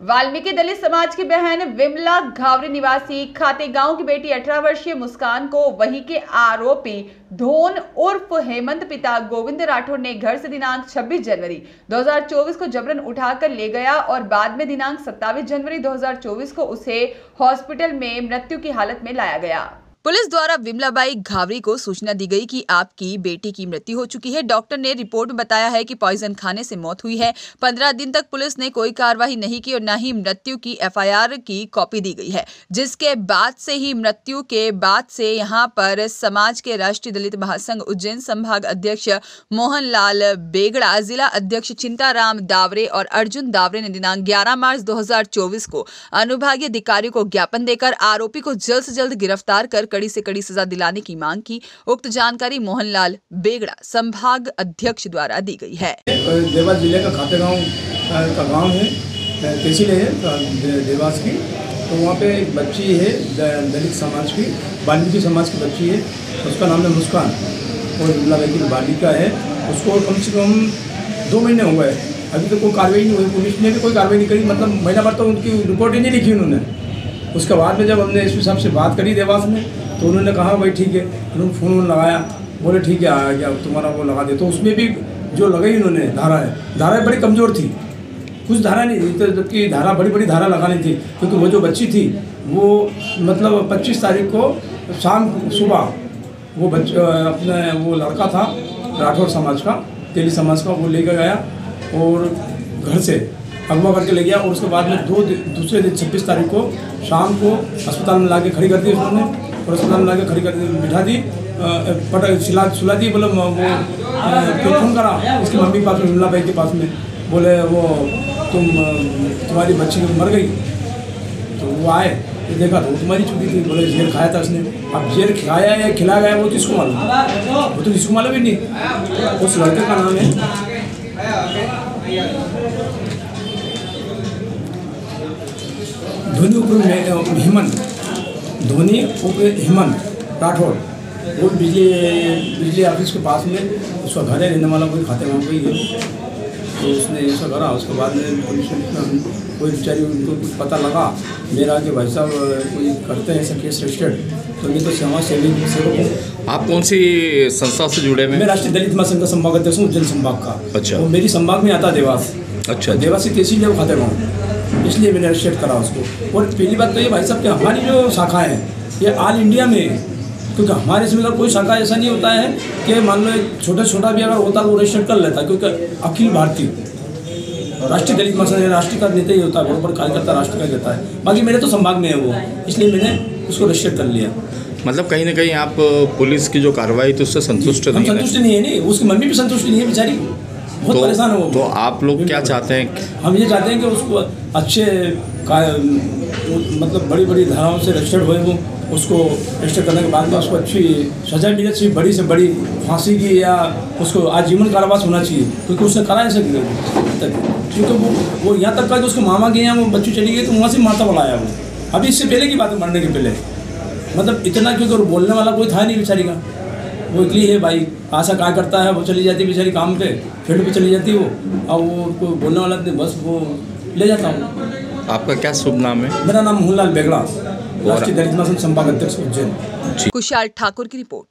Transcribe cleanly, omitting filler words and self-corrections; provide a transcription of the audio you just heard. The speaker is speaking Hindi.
वाल्मीकि दलित समाज की बहन विमला घावरे निवासी खाते गांव की बेटी 18 वर्षीय मुस्कान को वही के आरोपी धोन उर्फ हेमंत पिता गोविंद राठौर ने घर से दिनांक 26 जनवरी 2024 को जबरन उठाकर ले गया और बाद में दिनांक 27 जनवरी 2024 को उसे हॉस्पिटल में मृत्यु की हालत में लाया गया। पुलिस द्वारा विमलाबाई घावरे को सूचना दी गई कि आपकी बेटी की मृत्यु हो चुकी है। डॉक्टर ने रिपोर्ट में बताया है कि पॉइजन खाने से मौत हुई है। 15 दिन तक पुलिस ने कोई कार्रवाई नहीं की और न ही मृत्यु की एफआईआर की कॉपी दी गई है, जिसके बाद से ही मृत्यु के बाद से यहां पर समाज के राष्ट्रीय दलित महासंघ उज्जैन संभाग अध्यक्ष मोहनलाल बेगड़ा, जिला अध्यक्ष चिंताराम दावरे और अर्जुन दावरे ने दिनांक 11 मार्च 2024 को अनुभागीय अधिकारियों को ज्ञापन देकर आरोपी को जल्द से जल्द गिरफ्तार कर कड़ी से कड़ी सजा दिलाने की मांग की। उक्त जानकारी मोहनलाल बेगड़ा संभाग अध्यक्ष द्वारा दी गई है। देवास जिले का खाते गांव का गांव है, तहसील है देवास की। तो वहाँ पे एक बच्ची है दलित समाज की, वाल्मीकि समाज की बच्ची है, उसका नाम है मुस्कान और विमलाबाई की बालिका है। उसको कम से कम 2 महीने हो गए, अभी तो कोई कार्रवाई नहीं हुई, पुलिस ने भी कोई कार्रवाई नहीं करी। मतलब महीना भर तो उनकी रिपोर्ट ही नहीं लिखी उन्होंने। उसके बाद में जब हमने एसपी साहब से बात करी देवास में, तो उन्होंने कहा भाई ठीक है, उन्होंने फ़ोन लगाया, बोले ठीक है आ गया तुम्हारा वो लगा दे। तो उसमें भी जो लगाई उन्होंने धाराएँ बड़ी कमज़ोर थी, कुछ धारा नहीं, जबकि धारा बड़ी धारा लगानी थी। क्योंकि वो जो बच्ची थी वो मतलब 25 तारीख को शाम सुबह वो अपने वो लड़का था राठौर समाज का, तेली समाज का, वो लेकर गया और घर से अगवा करके ले गया। और उसके बाद में दूसरे दिन 26 तारीख को शाम को अस्पताल में लाके खड़ी कर दी उन्होंने, और अस्पताल में लाके खड़ी कर दी, बिठा दी, सुला दी। बोले वो फ़ोन करा इसकी मम्मी के पास में, विमलाबाई के पास में, बोले वो तुम्हारी बच्ची मर गई। तो वो आए तो देखा तो तुम्हारी छुट्टी थी। बोले जेल खाया था उसने। अब जेल खाया या खिलाया गया वो किसको मालूम, वो तो किसको मालूम ही नहीं। उस लड़के का नाम है धोनी उर्फ हेमंत, धोनी उर्फ हेमंत राठौर। वो बिजली ऑफिस के पास में उसका घर है, रहने वाला कोई खाते गाँव का ही है। तो उसने ऐसा करा। उसके बाद में पुलिस कोई बेचारी उनको कुछ पता लगा मेरा कि भाई साहब कोई करते हैं ऐसा केस रजिस्टर्ड, तो मैं तो समाज सेवक हूँ। आप कौन सी संस्था से जुड़े हैं? मैं राष्ट्रीय दलित महासंघ का संभाग अध्यक्ष हूँ उज्जैन संभाग का। अच्छा। तो मेरी संभाग में आता देवास। अच्छा। देवास की तहसील है वो खाते गाँव, इसलिए मैंने रजिस्टर्ड करा उसको। और पहली बात तो ये भाई साहब कि हमारी जो शाखा है ये ऑल इंडिया में है, क्योंकि हमारे इसमें का कोई शाखा ऐसा नहीं होता है कि मान लो छोटा भी अगर होता तो वो रजिस्टर्ड कर लेता, क्योंकि अखिल भारतीय राष्ट्रीय दलित महासंघ राष्ट्रीय का नेता ही होता है, बराबर कार्यकर्ता राष्ट्र का देता है। बाकी मेरे तो संभाग में है वो, इसलिए मैंने उसको रजिस्टर्ड कर लिया। मतलब कहीं ना कहीं आप पुलिस की जो कार्रवाई थी उससे संतुष्ट नहीं? संतुष्ट नहीं है, नहीं उसकी मम्मी भी संतुष्ट नहीं है बेचारी, बहुत परेशान हो। तो आप लोग क्या चाहते हैं? हम ये चाहते हैं कि उसको अच्छे मतलब बड़ी धाराओं से रजिस्टर्ड हुए, वो उसको रजिस्टर करने के बाद में उसको अच्छी सजा मिलनी चाहिए, बड़ी से बड़ी फांसी की, या उसको आजीवन कारावास होना चाहिए, क्योंकि उसने करा ऐसे क्योंकि वो यहाँ तक का जो उसके मामा के यहाँ वो बच्ची चली गई तो वहाँ से माता बुलाया वो, अभी इससे पहले की बात है, मरने के पहले। मतलब इतना क्योंकि बोलने वाला कोई था नहीं बेचारी का, वो इकली है भाई, आशा क्या करता है, वो चली जाती बेचारी काम पे, फील्ड पे चली जाती वो, और वो कोई बोलने वाला बस वो ले जाता हूँ। आपका क्या शुभ नाम है? मेरा नाम मोहनलाल बेगड़ा, राष्ट्रीय दलित महासंघ संभाग अध्यक्ष उज्जैन। कुशाल ठाकुर की रिपोर्ट।